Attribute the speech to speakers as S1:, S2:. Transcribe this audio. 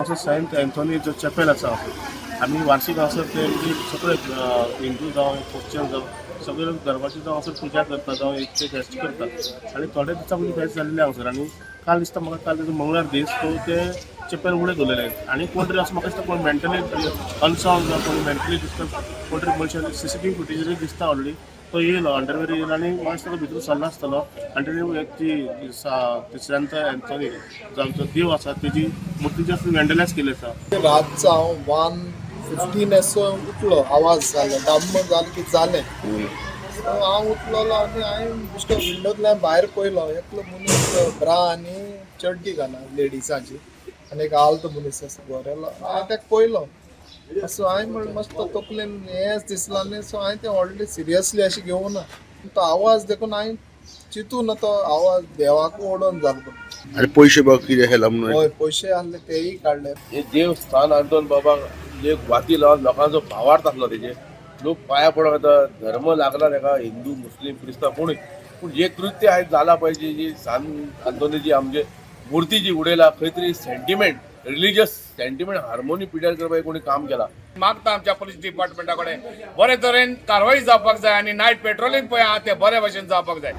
S1: हांगासर Saint Anthony Chappell आसा आमी वार्षिक हांगासर ते सगळे हिंदू जावं ख्रिश्चन जावं सगळे धर्माची जावं हांगासर पुजा करता जावं एक फेस्ट करतात आनी थोडे दिसा पयलीं फेस्ट जाल्लें हांगासर आनी काल दिसता म्हाका काल मंगळार दीस तो ते चॅपेल उडे दवरलेले आनी कोण तरी असं म्हाका दिसता कोण मेंटली अनसाउंड जावं कोण मेंटली दिसता कोण तरी मनशान सीसीटीव्ही फुटेजूय दिसता ऑलरेडी तो येयलो अंडरवेअर येयलो आनी म्हाका दिसता तो भितर सरला आसतलो आनी तेणी ती सेंट एंथोनी जांचो देव आसा तेजी मुर्ती जी आसा वँडलायज केली आसा.
S2: रातचा हांव 1:15 असो उठलो आवाज जालो डम्म जालें की जालें सो हांव उठलोलो आनी हांवें बेश्टो विंडोंतल्यान भायर पयलो एकलो मनीस ब्रा आनी चड्डी घाला लेडिसाची आनी एक आल्तो मनीस आसा गोरेलो हांवें ताका पयलो सो हांवें म्हणलें मातसो तकलेन हेंच दिसलो आनी सो हांवें तें व्हडलें सिरियसली अशें घेवना तो आवाज देखून हांवें चिंतून तो आवाज देवाक ओडोन जालो.
S3: आणि पैसे बघ किती हे लांबून
S2: हय पयशे आहले तेय काडले.
S4: हे देवस्थान आणून बाबा जे वाती लावन लोकांचो भावार्थ आसलो तेजे लोक पाया पडोंक येता धर्म लागला ताका हिंदू मुस्लीम क्रिस्तांव कोणूय पूण जे कृत्य आयज जाला पळय जी सान आंतोनीची आमचे मुर्ती जी उडयला खंय तरी सेंटिमेंट रिलिजियस सेंटिमेंट हार्मोनी पिड्यार करपाक कोणी काम केला.
S5: मागता आमच्या पुलीस डिपार्टमेंटा कडेन बरे तरेन कारवाई जावपाक जाय आनी नायट पेट्रोलिंग पळय आहा तें बरे भशेन जावपाक जाय.